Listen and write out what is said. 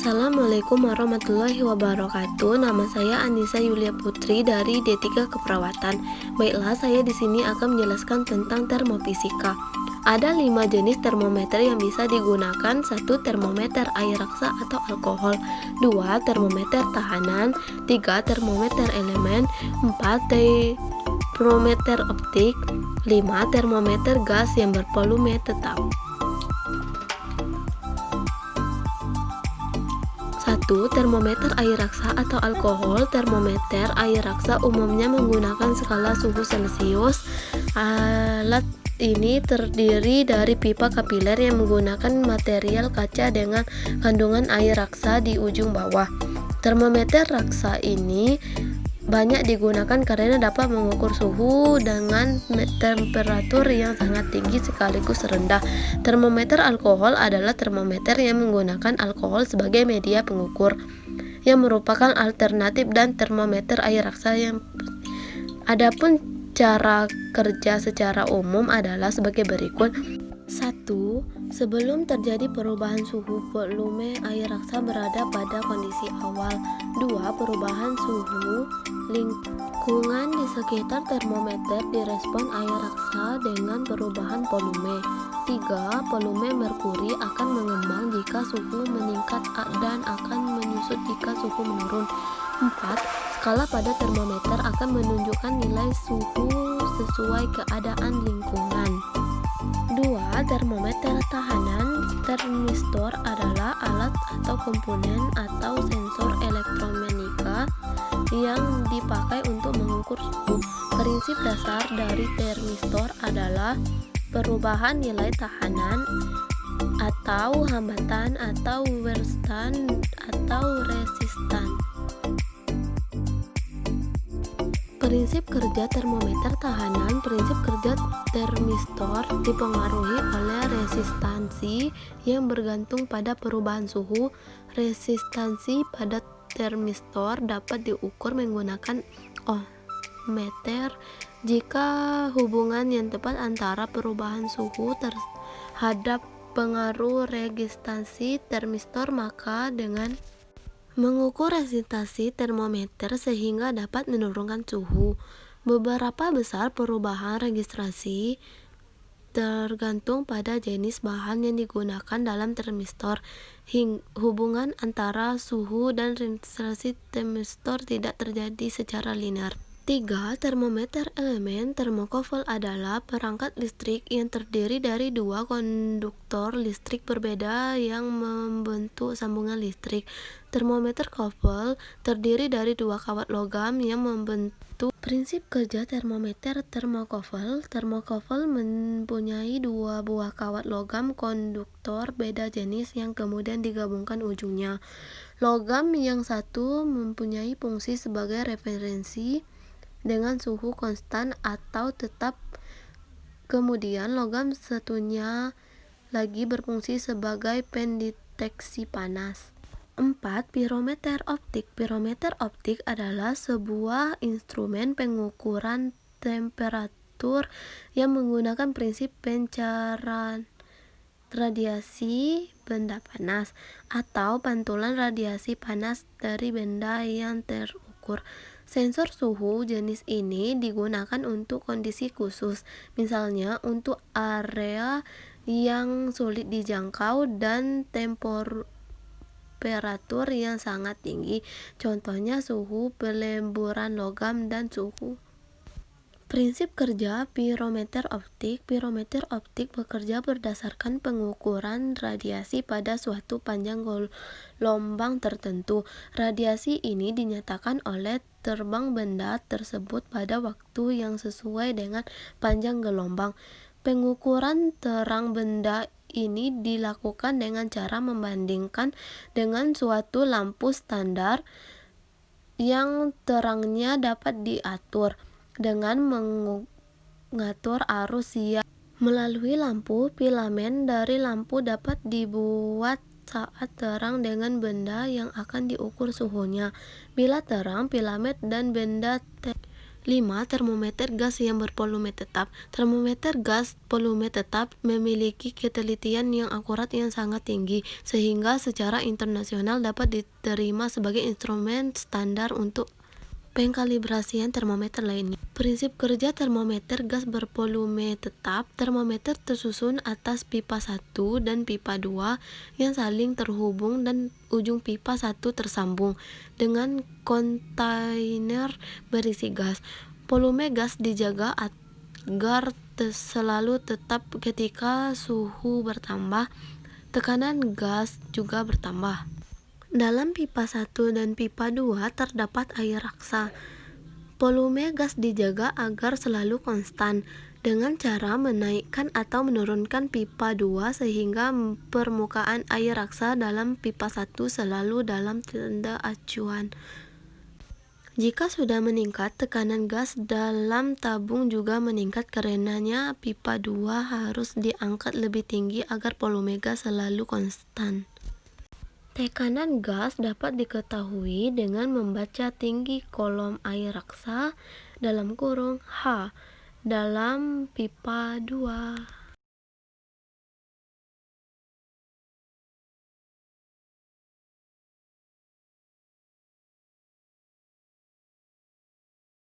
Assalamualaikum warahmatullahi wabarakatuh. Nama saya Anissa Yulia Putri dari D3 Keperawatan. Baiklah, saya di sini akan menjelaskan tentang termofisika. Ada 5 jenis termometer yang bisa digunakan. 1. Termometer air raksa atau alkohol. 2. Termometer tahanan. 3. Termometer elemen. 4. Termometer optik. 5. Termometer gas yang bervolume tetap. 1. Termometer air raksa atau alkohol. Termometer air raksa umumnya menggunakan skala suhu Celcius. Alat ini terdiri dari pipa kapiler yang menggunakan material kaca dengan kandungan air raksa di ujung bawah. Termometer raksa ini banyak digunakan karena dapat mengukur suhu dengan temperatur yang sangat tinggi sekaligus rendah. Termometer alkohol adalah termometer yang menggunakan alkohol sebagai media pengukur, yang merupakan alternatif dan termometer air raksa yang adapun cara kerja secara umum adalah sebagai berikut. 1. Sebelum terjadi perubahan suhu, volume air raksa berada pada kondisi awal. 2. Perubahan suhu lingkungan di sekitar termometer direspon air raksa dengan perubahan volume. 3. Volume merkuri akan mengembang jika suhu meningkat dan akan menyusut jika suhu menurun. 4. Skala pada termometer akan menunjukkan nilai suhu sesuai keadaan lingkungan. 2. Termometer tahanan. Termistor adalah alat atau komponen atau sensor elektronika yang dipakai untuk mengukur suhu. Prinsip dasar dari termistor adalah perubahan nilai tahanan atau hambatan atau weerstand atau resistan. Prinsip kerja termometer tahanan. Prinsip kerja termistor dipengaruhi oleh resistansi yang bergantung pada perubahan suhu. Resistansi pada termistor dapat diukur menggunakan ohmmeter. Jika hubungan yang tepat antara perubahan suhu terhadap pengaruh resistansi termistor, maka dengan mengukur resistansi termometer sehingga dapat menurunkan suhu. Beberapa besar perubahan registrasi tergantung pada jenis bahan yang digunakan dalam termistor. Hubungan antara suhu dan registrasi termistor tidak terjadi secara linear. 3. Termometer elemen. Termokouple adalah perangkat listrik yang terdiri dari 2 konduktor listrik berbeda yang membentuk sambungan listrik. Termometer couple terdiri dari 2 kawat logam yang membentuk. Prinsip kerja termometer termokouple. Termokouple mempunyai 2 buah kawat logam konduktor beda jenis yang kemudian digabungkan ujungnya. Logam yang satu mempunyai fungsi sebagai referensi dengan suhu konstan atau tetap, kemudian logam satunya lagi berfungsi sebagai pendeteksi panas. 4. Pirometer optik. Pirometer optik adalah sebuah instrumen pengukuran temperatur yang menggunakan prinsip pancaran radiasi benda panas atau pantulan radiasi panas dari benda yang terukur. Sensor suhu jenis ini digunakan untuk kondisi khusus, misalnya untuk area yang sulit dijangkau dan temperatur yang sangat tinggi, contohnya suhu pelemburan logam dan suhu. Prinsip kerja pirometer optik. Pirometer optik bekerja berdasarkan pengukuran radiasi pada suatu panjang gelombang tertentu. Radiasi ini dinyatakan oleh terbang benda tersebut pada waktu yang sesuai dengan panjang gelombang. Pengukuran terang benda ini dilakukan dengan cara membandingkan dengan suatu lampu standar yang terangnya dapat diatur dengan mengatur arus yang melalui lampu. Filamen dari lampu dapat dibuat saat terang dengan benda yang akan diukur suhunya. Bila terang, filamen dan benda 5. Termometer gas yang bervolume tetap. Termometer gas volume tetap memiliki ketelitian yang akurat yang sangat tinggi, sehingga secara internasional dapat diterima sebagai instrumen standar untuk pengkalibrasian termometer lainnya. Prinsip kerja termometer gas bervolume tetap. Termometer tersusun atas pipa 1 dan pipa 2 yang saling terhubung dan ujung pipa 1 tersambung dengan kontainer berisi gas. Volume gas dijaga agar selalu tetap ketika suhu bertambah. Tekanan gas juga bertambah. Dalam pipa 1 dan pipa 2 terdapat air raksa. Volume gas dijaga agar selalu konstan dengan cara menaikkan atau menurunkan pipa 2 sehingga permukaan air raksa dalam pipa 1 selalu dalam tanda acuan. Jika sudah meningkat, tekanan gas dalam tabung juga meningkat, karenanya pipa 2 harus diangkat lebih tinggi agar volume gas selalu konstan. Tekanan gas dapat diketahui dengan membaca tinggi kolom air raksa (H) dalam pipa 2.